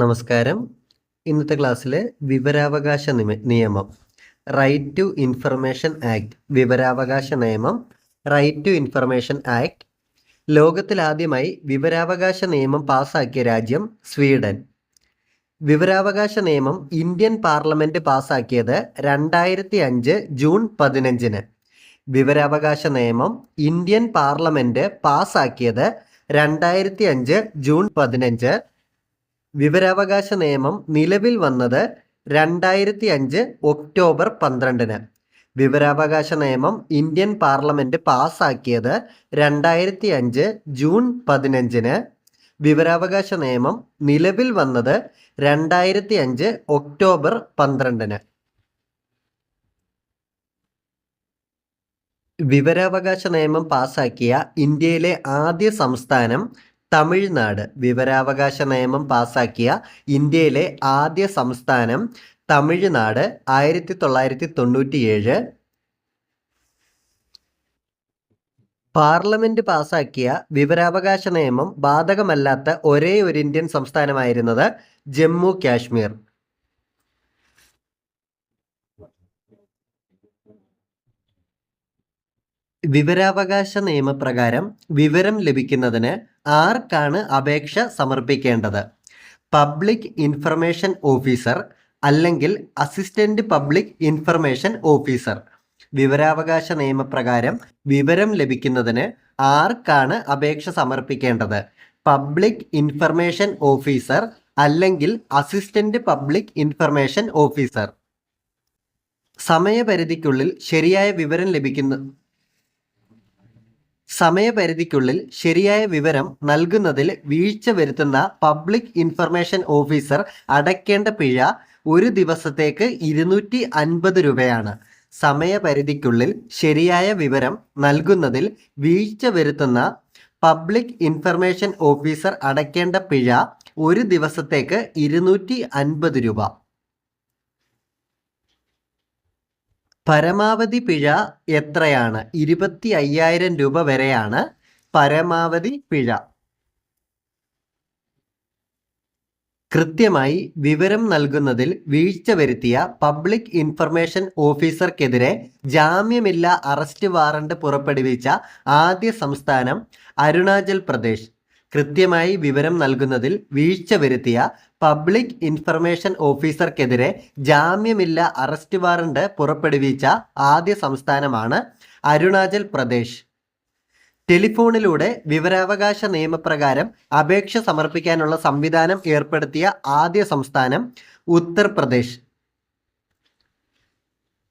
നമസ്കാരം. ഇന്നത്തെ ക്ലാസ്സിൽ വിവരാവകാശ നിയമം റൈറ്റ് ടു ഇൻഫർമേഷൻ ആക്ട് വിവരാവകാശ നിയമം റൈറ്റ് ടു ഇൻഫർമേഷൻ ആക്ട് ലോകത്തിലാദ്യമായി വിവരാവകാശ നിയമം പാസാക്കിയ രാജ്യം സ്വീഡൻ. വിവരാവകാശ നിയമം ഇന്ത്യൻ പാർലമെൻറ്റ് പാസാക്കിയത് 2005 ജൂൺ 15. വിവരാവകാശ നിയമം ഇന്ത്യൻ പാർലമെൻറ്റ് പാസാക്കിയത് 2005 ജൂൺ 15. വിവരാവകാശ നിയമം നിലവിൽ വന്നത് 2005 ഒക്ടോബർ 12. വിവരാവകാശ നിയമം ഇന്ത്യൻ പാർലമെൻറ്റ് പാസാക്കിയത് 2005 ജൂൺ 15. വിവരാവകാശ നിയമം നിലവിൽ വന്നത് 2005 ഒക്ടോബർ 12. വിവരാവകാശ നിയമം പാസാക്കിയ ഇന്ത്യയിലെ ആദ്യ സംസ്ഥാനം തമിഴ്നാട്. വിവരാവകാശ നിയമം പാസാക്കിയ ഇന്ത്യയിലെ ആദ്യ സംസ്ഥാനം തമിഴ്നാട് 1997. പാർലമെന്റ് പാസാക്കിയ വിവരാവകാശ നിയമം ബാധകമല്ലാത്ത ഒരേ ഒരു ഇന്ത്യൻ സംസ്ഥാനമായിരുന്നത് ജമ്മു കാശ്മീർ. വിവരാവകാശ നിയമപ്രകാരം വിവരം ലഭിക്കുന്നതിന് ആർക്കാണ് അപേക്ഷ സമർപ്പിക്കേണ്ടത്? പബ്ലിക് ഇൻഫർമേഷൻ ഓഫീസർ അല്ലെങ്കിൽ അസിസ്റ്റന്റ് പബ്ലിക് ഇൻഫർമേഷൻ ഓഫീസർ. വിവരാവകാശ നിയമപ്രകാരം വിവരം ലഭിക്കുന്നതിന് ആർക്കാണ് അപേക്ഷ സമർപ്പിക്കേണ്ടത്? പബ്ലിക് ഇൻഫർമേഷൻ ഓഫീസർ അല്ലെങ്കിൽ അസിസ്റ്റന്റ് പബ്ലിക് ഇൻഫർമേഷൻ ഓഫീസർ. സമയപരിധിക്കുള്ളിൽ ശരിയായ വിവരം നൽകുന്നതിൽ വീഴ്ച വരുത്തുന്ന പബ്ലിക് ഇൻഫർമേഷൻ ഓഫീസർ അടയ്ക്കേണ്ട പിഴ ഒരു ദിവസത്തേക്ക് 250 രൂപയാണ്. സമയപരിധിക്കുള്ളിൽ ശരിയായ വിവരം നൽകുന്നതിൽ വീഴ്ച വരുത്തുന്ന പബ്ലിക് ഇൻഫർമേഷൻ ഓഫീസർ അടയ്ക്കേണ്ട പിഴ ഒരു ദിവസത്തേക്ക് 250 രൂപ. പരമാവധി പിഴ എത്രയാണ്? 25,000 രൂപ വരെയാണ് പരമാവധി പിഴ. കൃത്യമായി വിവരം നൽകുന്നതിൽ വീഴ്ച വരുത്തിയ പബ്ലിക് ഇൻഫർമേഷൻ ഓഫീസർക്കെതിരെ ജാമ്യമില്ലാ അറസ്റ്റ് വാറണ്ട് പുറപ്പെടുവിച്ച ആദ്യ സംസ്ഥാനം അരുണാചൽ പ്രദേശ്. കൃത്യമായി വിവരം നൽകുന്നതിൽ വീഴ്ച വരുത്തിയ പബ്ലിക് ഇൻഫർമേഷൻ ഓഫീസർക്കെതിരെ ജാമ്യമില്ലാ അറസ്റ്റ് വാറണ്ട് പുറപ്പെടുവിച്ച ആദ്യ സംസ്ഥാനമാണ് അരുണാചൽ പ്രദേശ്. ടെലിഫോണിലൂടെ വിവരാവകാശ നിയമപ്രകാരം അപേക്ഷ സമർപ്പിക്കാനുള്ള സംവിധാനം ഏർപ്പെടുത്തിയ ആദ്യ സംസ്ഥാനം ഉത്തർപ്രദേശ്.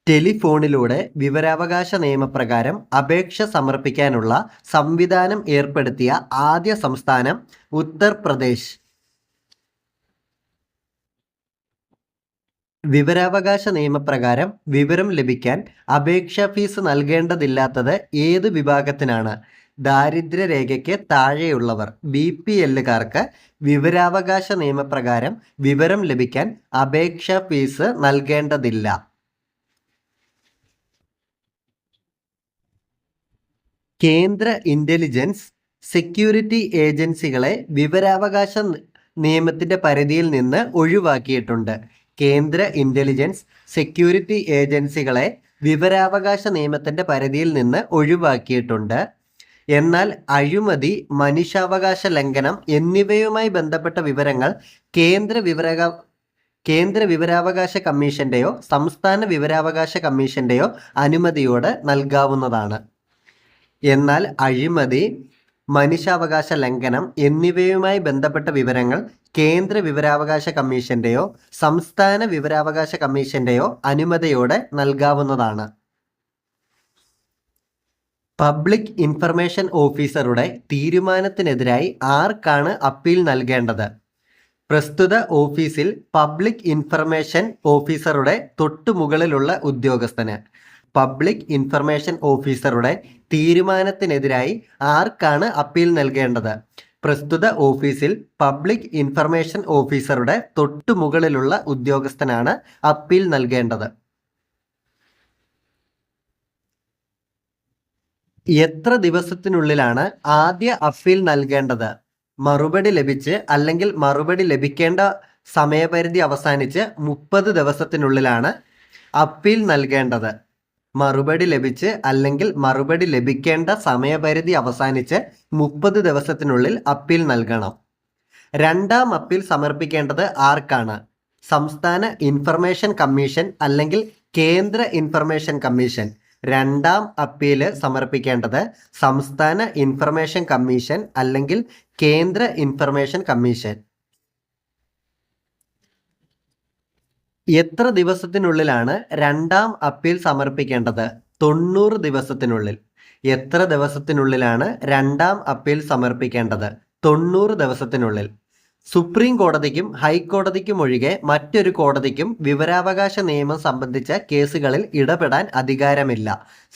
ടെലിഫോണിലൂടെ വിവരാവകാശ നിയമപ്രകാരം അപേക്ഷ സമർപ്പിക്കാനുള്ള സംവിധാനം ഏർപ്പെടുത്തിയ ആദ്യ സംസ്ഥാനം ഉത്തർപ്രദേശ്. വിവരാവകാശ നിയമപ്രകാരം വിവരം ലഭിക്കാൻ അപേക്ഷാ ഫീസ് നൽകേണ്ടതില്ലാത്തത് ഏത് വിഭാഗത്തിനാണ്? ദാരിദ്ര്യരേഖയ്ക്ക് താഴെയുള്ളവർ BPLകാർക്ക് വിവരാവകാശ നിയമപ്രകാരം വിവരം ലഭിക്കാൻ അപേക്ഷാ ഫീസ് നൽകേണ്ടതില്ല. കേന്ദ്ര ഇന്റലിജൻസ് സെക്യൂരിറ്റി ഏജൻസികളെ വിവരാവകാശ നിയമത്തിന്റെ പരിധിയിൽ നിന്ന് ഒഴിവാക്കിയിട്ടുണ്ട്. കേന്ദ്ര ഇന്റലിജൻസ് സെക്യൂരിറ്റി ഏജൻസികളെ വിവരാവകാശ നിയമത്തിന്റെ പരിധിയിൽ നിന്ന് ഒഴിവാക്കിയിട്ടുണ്ട്. എന്നാൽ അഴിമതി, മനുഷ്യാവകാശ ലംഘനം എന്നിവയുമായി ബന്ധപ്പെട്ട വിവരങ്ങൾ കേന്ദ്ര വിവരാവകാശ കമ്മീഷന്റെയോ സംസ്ഥാന വിവരാവകാശ കമ്മീഷന്റെയോ അനുമതിയോടെ നൽകാവുന്നതാണ്. എന്നാൽ അഴിമതി, മനുഷ്യാവകാശ ലംഘനം എന്നിവയുമായി ബന്ധപ്പെട്ട വിവരങ്ങൾ കേന്ദ്ര വിവരാവകാശ കമ്മീഷന്റെയോ സംസ്ഥാന വിവരാവകാശ കമ്മീഷന്റെയോ അനുമതിയോടെ നൽകാവുന്നതാണ്. പബ്ലിക് ഇൻഫർമേഷൻ ഓഫീസറുടെ തീരുമാനത്തിനെതിരായി ആർക്കാണ് അപ്പീൽ നൽകേണ്ടത്? പ്രസ്തുത ഓഫീസിൽ പബ്ലിക് ഇൻഫർമേഷൻ ഓഫീസറുടെ തൊട്ടുമുകളിലുള്ള ഉദ്യോഗസ്ഥന്. പബ്ലിക് ഇൻഫർമേഷൻ ഓഫീസറുടെ തീരുമാനത്തിനെതിരായി ആർക്കാണ് അപ്പീൽ നൽകേണ്ടത്? പ്രസ്തുത ഓഫീസിൽ പബ്ലിക് ഇൻഫർമേഷൻ ഓഫീസറുടെ തൊട്ടുമുകളിലുള്ള ഉദ്യോഗസ്ഥനാണ് അപ്പീൽ നൽകേണ്ടത്. എത്ര ദിവസത്തിനുള്ളിലാണ് ആദ്യ അപ്പീൽ നൽകേണ്ടത്? മറുപടി ലഭിച്ച് അല്ലെങ്കിൽ മറുപടി ലഭിക്കേണ്ട സമയപരിധി അവസാനിച്ച് 30 ദിവസത്തിനുള്ളിലാണ് അപ്പീൽ നൽകേണ്ടത്. മറുപടി ലഭിച്ച് അല്ലെങ്കിൽ മറുപടി ലഭിക്കേണ്ട സമയപരിധി അവസാനിച്ച് 30 ദിവസത്തിനുള്ളിൽ അപ്പീൽ നൽകണം. രണ്ടാം അപ്പീൽ സമർപ്പിക്കേണ്ടത് ആർക്കാണ്? സംസ്ഥാന ഇൻഫർമേഷൻ കമ്മീഷൻ അല്ലെങ്കിൽ കേന്ദ്ര ഇൻഫർമേഷൻ കമ്മീഷൻ. രണ്ടാം അപ്പീല് സമർപ്പിക്കേണ്ടത് സംസ്ഥാന ഇൻഫർമേഷൻ കമ്മീഷൻ അല്ലെങ്കിൽ കേന്ദ്ര ഇൻഫർമേഷൻ കമ്മീഷൻ. എത്ര ദിവസത്തിനുള്ളിലാണ് രണ്ടാം അപ്പീൽ സമർപ്പിക്കേണ്ടത്? 90 ദിവസത്തിനുള്ളിൽ. എത്ര ദിവസത്തിനുള്ളിലാണ് രണ്ടാം അപ്പീൽ സമർപ്പിക്കേണ്ടത്? 90 ദിവസത്തിനുള്ളിൽ. സുപ്രീം കോടതിക്കും ഹൈക്കോടതിക്കും ഒഴികെ മറ്റൊരു കോടതിക്കും വിവരാവകാശ നിയമം സംബന്ധിച്ച കേസുകളിൽ ഇടപെടാൻ അധികാരമില്ല.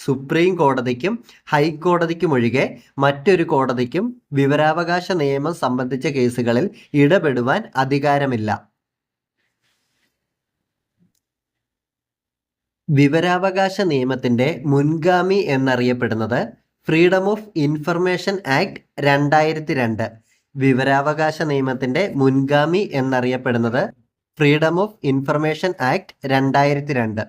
സുപ്രീം കോടതിക്കും ഹൈക്കോടതിക്കും ഒഴികെ മറ്റൊരു കോടതിക്കും വിവരാവകാശ നിയമം സംബന്ധിച്ച കേസുകളിൽ ഇടപെടുവാൻ അധികാരമില്ല. വിവരാവകാശ നിയമത്തിൻ്റെ മുൻഗാമി എന്നറിയപ്പെടുന്നത് ഫ്രീഡം ഓഫ് ഇൻഫർമേഷൻ ആക്ട് 2002. വിവരാവകാശ നിയമത്തിൻ്റെ മുൻഗാമി എന്നറിയപ്പെടുന്നത് ഫ്രീഡം ഓഫ് ഇൻഫർമേഷൻ ആക്ട് 2002.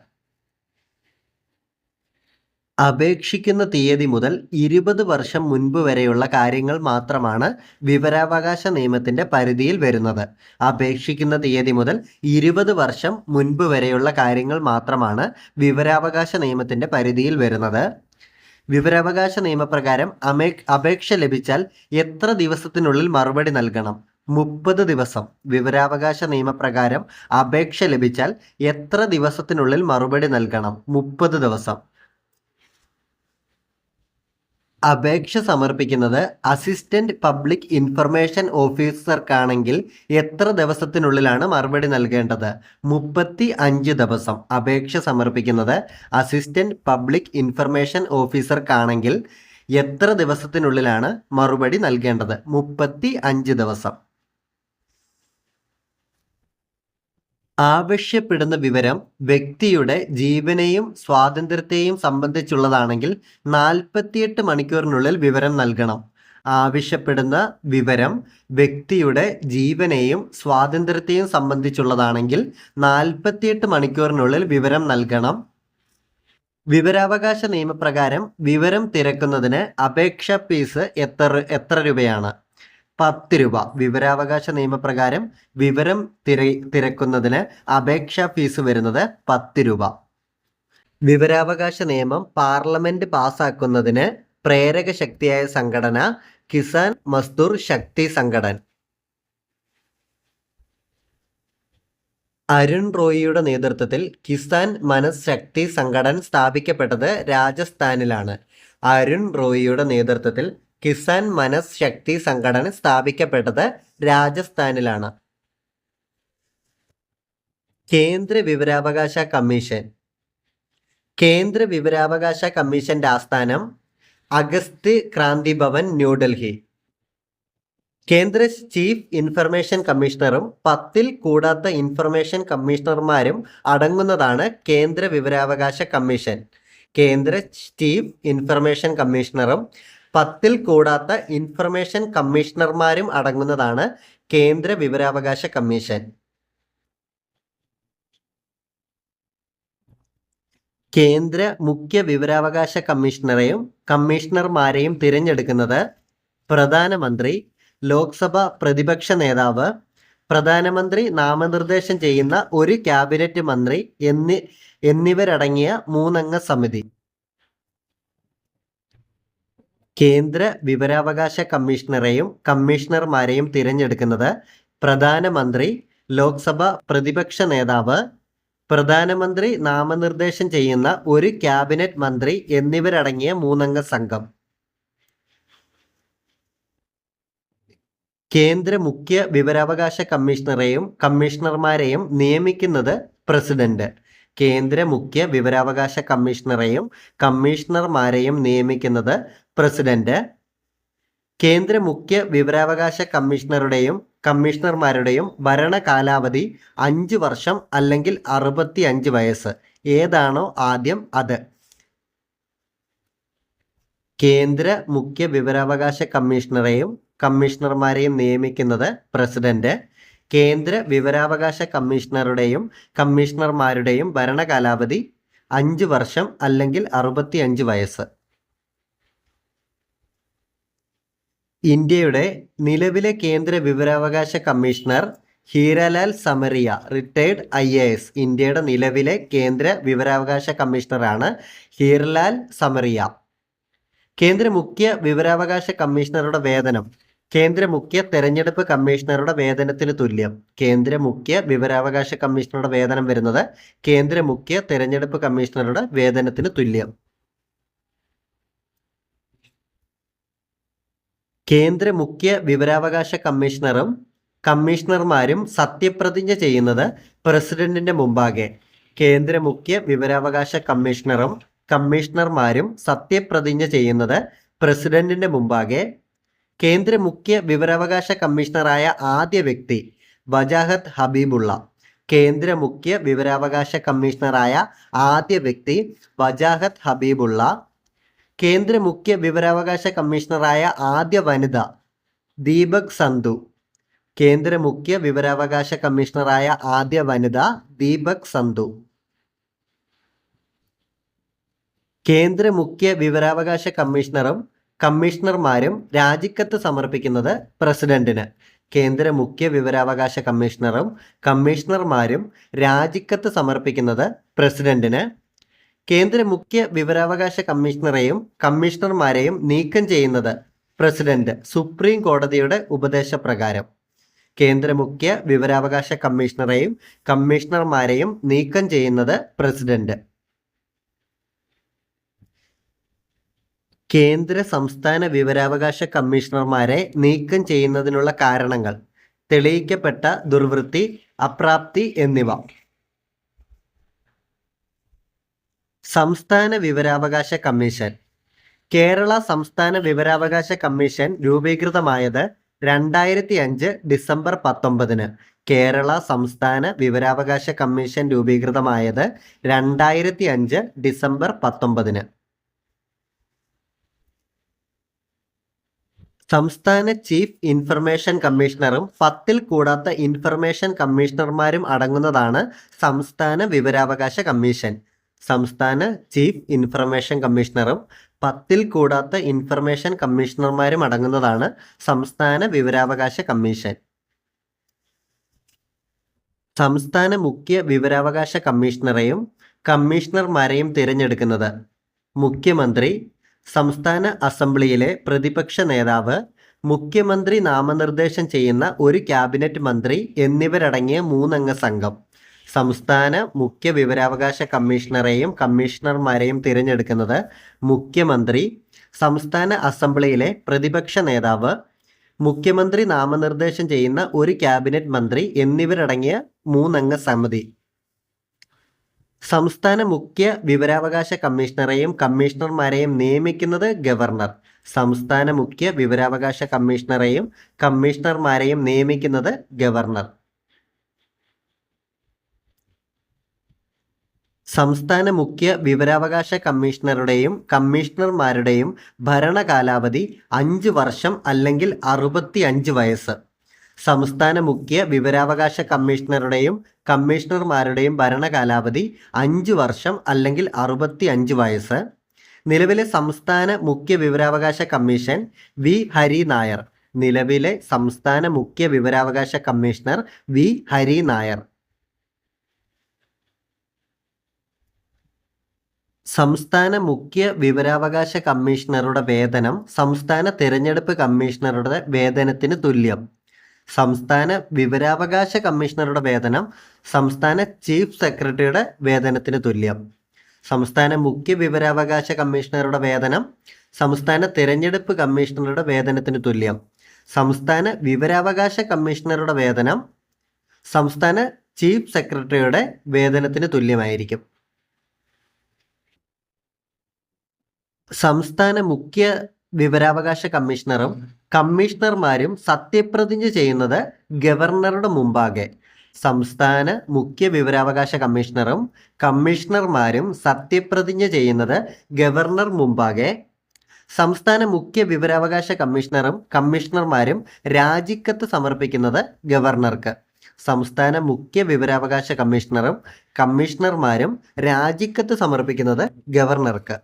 അപേക്ഷിക്കുന്ന തീയതി മുതൽ 20 വർഷം മുൻപ് വരെയുള്ള കാര്യങ്ങൾ മാത്രമാണ് വിവരാവകാശ നിയമത്തിൻ്റെ പരിധിയിൽ വരുന്നത്. അപേക്ഷിക്കുന്ന തീയതി മുതൽ 20 വർഷം മുൻപ് വരെയുള്ള കാര്യങ്ങൾ മാത്രമാണ് വിവരാവകാശ നിയമത്തിൻ്റെ പരിധിയിൽ വരുന്നത്. വിവരാവകാശ നിയമപ്രകാരം അപേക്ഷ ലഭിച്ചാൽ എത്ര ദിവസത്തിനുള്ളിൽ മറുപടി നൽകണം? 30 ദിവസം. വിവരാവകാശ നിയമപ്രകാരം അപേക്ഷ ലഭിച്ചാൽ എത്ര ദിവസത്തിനുള്ളിൽ മറുപടി നൽകണം? 30 ദിവസം. അപേക്ഷ സമർപ്പിക്കുന്നത് അസിസ്റ്റന്റ് പബ്ലിക് ഇൻഫർമേഷൻ ഓഫീസർക്കാണെങ്കിൽ എത്ര ദിവസത്തിനുള്ളിലാണ് മറുപടി നൽകേണ്ടത്? 35 ദിവസം. അപേക്ഷ സമർപ്പിക്കുന്നത് അസിസ്റ്റന്റ് പബ്ലിക് ഇൻഫർമേഷൻ ഓഫീസർക്കാണെങ്കിൽ എത്ര ദിവസത്തിനുള്ളിലാണ് മറുപടി നൽകേണ്ടത്? 35 ദിവസം. ആവശ്യപ്പെടുന്ന വിവരം വ്യക്തിയുടെ ജീവനെയും സ്വാതന്ത്ര്യത്തെയും സംബന്ധിച്ചുള്ളതാണെങ്കിൽ 48 മണിക്കൂറിനുള്ളിൽ വിവരം നൽകണം. ആവശ്യപ്പെടുന്ന വിവരം വ്യക്തിയുടെ ജീവനെയും സ്വാതന്ത്ര്യത്തെയും സംബന്ധിച്ചുള്ളതാണെങ്കിൽ 48 മണിക്കൂറിനുള്ളിൽ വിവരം നൽകണം. വിവരാവകാശ നിയമപ്രകാരം വിവരം തിരക്കുന്നതിന് അപേക്ഷാ ഫീസ് എത്ര രൂപയാണ്? 10 രൂപ. വിവരാവകാശ നിയമപ്രകാരം വിവരം തിരക്കുന്നതിന് അപേക്ഷാ ഫീസ് വരുന്നത് 10 രൂപ. വിവരാവകാശ നിയമം പാർലമെന്റ് പാസാക്കുന്നതിന് പ്രേരക ശക്തിയായ സംഘടന കിസാൻ മസ്ദൂർ ശക്തി സംഘടൻ. അരുൺ റോയിയുടെ നേതൃത്വത്തിൽ കിസാൻ മനസ് ശക്തി സംഘടൻ സ്ഥാപിക്കപ്പെട്ടത് രാജസ്ഥാനിലാണ്. അരുൺ റോയിയുടെ നേതൃത്വത്തിൽ കിസാൻ മനസ് ശക്തി സംഘടന സ്ഥാപിക്കപ്പെട്ടത് രാജസ്ഥാനിലാണ്. കേന്ദ്ര വിവരാവകാശ കമ്മീഷൻ. കേന്ദ്ര വിവരാവകാശ കമ്മീഷന്റെ ആസ്ഥാനം അഗസ്ത് ക്രാന്തി ഭവൻ, ന്യൂഡൽഹി. കേന്ദ്ര ചീഫ് ഇൻഫർമേഷൻ കമ്മീഷണറും 10ൽ കൂടാത്ത ഇൻഫർമേഷൻ കമ്മീഷണർമാരും അടങ്ങുന്നതാണ് കേന്ദ്ര വിവരാവകാശ കമ്മീഷൻ. കേന്ദ്ര ചീഫ് ഇൻഫർമേഷൻ കമ്മീഷണറും 10ൽ കൂടാത്ത ഇൻഫർമേഷൻ കമ്മീഷണർമാരും അടങ്ങുന്നതാണ് കേന്ദ്ര വിവരാവകാശ കമ്മീഷൻ. കേന്ദ്ര മുഖ്യ വിവരാവകാശ കമ്മീഷണറെയും കമ്മീഷണർമാരെയും തിരഞ്ഞെടുക്കുന്നത് പ്രധാനമന്ത്രി, ലോക്സഭ പ്രതിപക്ഷ നേതാവ്, പ്രധാനമന്ത്രി നാമനിർദ്ദേശം ചെയ്യുന്ന ഒരു ക്യാബിനറ്റ് മന്ത്രി എന്നിവരടങ്ങിയ 3 അംഗ സമിതി. കേന്ദ്ര വിവരാവകാശ കമ്മീഷണറെയും കമ്മീഷണർമാരെയും തിരഞ്ഞെടുക്കുന്നത് പ്രധാനമന്ത്രി, ലോക്സഭ പ്രതിപക്ഷ നേതാവ്, പ്രധാനമന്ത്രി നാമനിർദ്ദേശം ചെയ്യുന്ന ഒരു ക്യാബിനറ്റ് മന്ത്രി എന്നിവരടങ്ങിയ 3 അംഗ സംഘം. കേന്ദ്ര മുഖ്യ വിവരാവകാശ കമ്മീഷണറെയും കമ്മീഷണർമാരെയും നിയമിക്കുന്നത് പ്രസിഡന്റ്. കേന്ദ്ര മുഖ്യ വിവരാവകാശ കമ്മീഷണറെയും കമ്മീഷണർമാരെയും നിയമിക്കുന്നത് പ്രസിഡന്റ്. കേന്ദ്ര മുഖ്യ വിവരാവകാശ കമ്മീഷണറുടെയും കമ്മീഷണർമാരുടെയും ഭരണ കാലാവധി 5 വർഷം അല്ലെങ്കിൽ 65 വയസ്സ്. ഏതാണോ ആദ്യം അത്. കേന്ദ്ര മുഖ്യ വിവരാവകാശ കമ്മീഷണറെയും കമ്മീഷണർമാരെയും നിയമിക്കുന്നത് പ്രസിഡന്റ്. കേന്ദ്ര വിവരാവകാശ കമ്മീഷണറുടെയും കമ്മീഷണർമാരുടെയും ഭരണകാലാവധി 5 വർഷം അല്ലെങ്കിൽ 65 വയസ്സ്. ഇന്ത്യയുടെ നിലവിലെ കേന്ദ്ര വിവരാവകാശ commissioner Hiralal Samaria, retired IAS. ഇന്ത്യയുടെ നിലവിലെ കേന്ദ്ര വിവരാവകാശ കമ്മീഷണറാണ് ഹീർലാൽ സമറിയ. കേന്ദ്ര മുഖ്യ വിവരാവകാശ കമ്മീഷണറുടെ വേതനം കേന്ദ്ര മുഖ്യ തെരഞ്ഞെടുപ്പ് കമ്മീഷണറുടെ വേതനത്തിന് തുല്യം. കേന്ദ്ര മുഖ്യ വിവരാവകാശ കമ്മീഷണറുടെ വേതനം വരുന്നത് കേന്ദ്ര മുഖ്യ തെരഞ്ഞെടുപ്പ് കമ്മീഷണറുടെ വേതനത്തിന് തുല്യം. കേന്ദ്ര മുഖ്യ വിവരാവകാശ കമ്മീഷണറും കമ്മീഷണർമാരും സത്യപ്രതിജ്ഞ ചെയ്യുന്നത് പ്രസിഡന്റിന്റെ മുമ്പാകെ. കേന്ദ്ര മുഖ്യ വിവരാവകാശ കമ്മീഷണറും കമ്മീഷണർമാരും സത്യപ്രതിജ്ഞ ചെയ്യുന്നത് പ്രസിഡന്റിന്റെ മുമ്പാകെ. കേന്ദ്ര മുഖ്യ വിവരാവകാശ കമ്മീഷണറായ ആദ്യ വ്യക്തി വജാഹത്ത് ഹബീബുള്ള. കേന്ദ്ര മുഖ്യ വിവരാവകാശ കമ്മീഷണറായ ആദ്യ വ്യക്തി വജാഹത്ത് ഹബീബുള്ള. കേന്ദ്ര മുഖ്യ വിവരാവകാശ കമ്മീഷണറായ ആദ്യ വനിത ദീപക് സന്ധു. കേന്ദ്ര മുഖ്യ വിവരാവകാശ കമ്മീഷണറായ ആദ്യ വനിത ദീപക് സന്ധു. കേന്ദ്ര മുഖ്യ വിവരാവകാശ കമ്മീഷണറും കമ്മീഷണർമാരും രാജിക്കത്ത് സമർപ്പിക്കുന്നത് പ്രസിഡന്റിന്. കേന്ദ്ര മുഖ്യ വിവരാവകാശ കമ്മീഷണറും കമ്മീഷണർമാരും രാജിക്കത്ത് സമർപ്പിക്കുന്നത് പ്രസിഡന്റിന്. കേന്ദ്ര മുഖ്യ വിവരാവകാശ കമ്മീഷണറെയും കമ്മീഷണർമാരെയും നീക്കം ചെയ്യുന്നത് പ്രസിഡന്റ് സുപ്രീം കോടതിയുടെ ഉപദേശപ്രകാരം. കേന്ദ്ര മുഖ്യ വിവരാവകാശ കമ്മീഷണറെയും കമ്മീഷണർമാരെയും നീക്കം ചെയ്യുന്നത് പ്രസിഡന്റ്. കേന്ദ്ര സംസ്ഥാന വിവരാവകാശ കമ്മീഷണർമാരെ നീക്കം ചെയ്യുന്നതിനുള്ള കാരണങ്ങൾ തെളിയിക്കപ്പെട്ട ദുർവൃത്തി, അപ്രാപ്തി എന്നിവ. സംസ്ഥാന വിവരാവകാശ കമ്മീഷൻ. കേരള സംസ്ഥാന വിവരാവകാശ കമ്മീഷൻ രൂപീകൃതമായത് 2005 ഡിസംബർ 19. കേരള സംസ്ഥാന വിവരാവകാശ കമ്മീഷൻ രൂപീകൃതമായത് 2005 ഡിസംബർ 19. സംസ്ഥാന ചീഫ് ഇൻഫർമേഷൻ കമ്മീഷണറും 10ൽ കൂടാത്ത ഇൻഫർമേഷൻ കമ്മീഷണർമാരും അടങ്ങുന്നതാണ് സംസ്ഥാന വിവരാവകാശ കമ്മീഷൻ. സംസ്ഥാന ചീഫ് ഇൻഫർമേഷൻ കമ്മീഷണറും 10ൽ കൂടാത്ത ഇൻഫർമേഷൻ കമ്മീഷണർമാരും അടങ്ങുന്നതാണ് സംസ്ഥാന വിവരാവകാശ കമ്മീഷൻ. സംസ്ഥാന മുഖ്യ വിവരാവകാശ കമ്മീഷണറെയും കമ്മീഷണർമാരെയും തിരഞ്ഞെടുക്കുന്നത് മുഖ്യമന്ത്രി, സംസ്ഥാന അസംബ്ലിയിലെ പ്രതിപക്ഷ നേതാവ്, മുഖ്യമന്ത്രി നാമനിർദ്ദേശം ചെയ്യുന്ന ഒരു ക്യാബിനറ്റ് മന്ത്രി എന്നിവരടങ്ങിയ 3 അംഗ സംഘം. സംസ്ഥാന മുഖ്യ വിവരാവകാശ കമ്മീഷണറെയും കമ്മീഷണർമാരെയും തിരഞ്ഞെടുക്കുന്നത് മുഖ്യമന്ത്രി, സംസ്ഥാന അസംബ്ലിയിലെ പ്രതിപക്ഷ നേതാവ്, മുഖ്യമന്ത്രി നാമനിർദ്ദേശം ചെയ്യുന്ന ഒരു ക്യാബിനറ്റ് മന്ത്രി എന്നിവരടങ്ങിയ 3 അംഗ സമിതി. സംസ്ഥാന മുഖ്യ വിവരാവകാശ കമ്മീഷണറെയും കമ്മീഷണർമാരെയും നിയമിക്കുന്നത് ഗവർണർ. സംസ്ഥാന മുഖ്യ വിവരാവകാശ കമ്മീഷണറെയും കമ്മീഷണർമാരെയും നിയമിക്കുന്നത് ഗവർണർ. സംസ്ഥാന മുഖ്യ വിവരാവകാശ കമ്മീഷണറുടെയും കമ്മീഷണർമാരുടെയും ഭരണകാലാവധി 5 വർഷം അല്ലെങ്കിൽ 65 വയസ്സ്. സംസ്ഥാന മുഖ്യ വിവരാവകാശ കമ്മീഷണറുടെയും കമ്മീഷണർമാരുടെയും ഭരണകാലാവധി 5 വർഷം അല്ലെങ്കിൽ 65 വയസ്സ്. നിലവിലെ സംസ്ഥാന മുഖ്യ വിവരാവകാശ കമ്മീഷൻ വി ഹരി നായർ. നിലവിലെ സംസ്ഥാന മുഖ്യ വിവരാവകാശ കമ്മീഷണർ വി ഹരി നായർ. സംസ്ഥാന മുഖ്യ വിവരാവകാശ കമ്മീഷണറുടെ വേതനം സംസ്ഥാന തിരഞ്ഞെടുപ്പ് കമ്മീഷണറുടെ വേതനത്തിന് തുല്യം. സംസ്ഥാന വിവരാവകാശ കമ്മീഷണറുടെ വേതനം സംസ്ഥാന ചീഫ് സെക്രട്ടറിയുടെ വേതനത്തിന് തുല്യം. സംസ്ഥാന മുഖ്യ വിവരാവകാശ കമ്മീഷണറുടെ വേതനം സംസ്ഥാന തിരഞ്ഞെടുപ്പ് കമ്മീഷണറുടെ വേതനത്തിന് തുല്യം. സംസ്ഥാന വിവരാവകാശ കമ്മീഷണറുടെ വേതനം സംസ്ഥാന ചീഫ് സെക്രട്ടറിയുടെ വേതനത്തിന് തുല്യമായിരിക്കും. സംസ്ഥാന മുഖ്യ വിവരാവകാശ കമ്മീഷണറും കമ്മീഷണർമാരും സത്യപ്രതിജ്ഞ ചെയ്യുന്നത് ഗവർണറുടെ മുമ്പാകെ. സംസ്ഥാന മുഖ്യ വിവരാവകാശ കമ്മീഷണറും കമ്മീഷണർമാരും സത്യപ്രതിജ്ഞ ചെയ്യുന്നത് ഗവർണർ മുമ്പാകെ. സംസ്ഥാന മുഖ്യ വിവരാവകാശ കമ്മീഷണറും കമ്മീഷണർമാരും രാജിക്കത്ത് സമർപ്പിക്കുന്നത് ഗവർണർക്ക്. സംസ്ഥാന മുഖ്യ വിവരാവകാശ കമ്മീഷണറും കമ്മീഷണർമാരും രാജിക്കത്ത് സമർപ്പിക്കുന്നത് ഗവർണർക്ക്.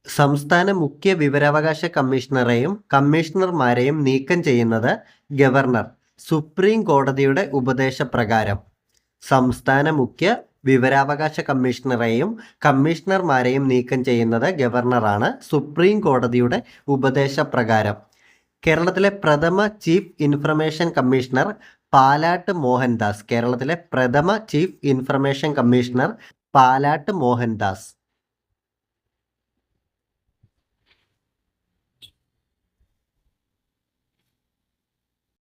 സംസ്ഥാന മുഖ്യ വിവരാവകാശ കമ്മീഷണറെയും കമ്മീഷണർമാരെയും നീക്കം ചെയ്യുന്നത് ഗവർണർ സുപ്രീം കോടതിയുടെ ഉപദേശപ്രകാരം. സംസ്ഥാന മുഖ്യ വിവരാവകാശ കമ്മീഷണറെയും കമ്മീഷണർമാരെയും നീക്കം ചെയ്യുന്നത് ഗവർണറാണ് സുപ്രീം കോടതിയുടെ ഉപദേശപ്രകാരം. കേരളത്തിലെ പ്രഥമ chief information commissioner Palat Mohandas. കേരളത്തിലെ പ്രഥമ chief information commissioner Palat Mohandas.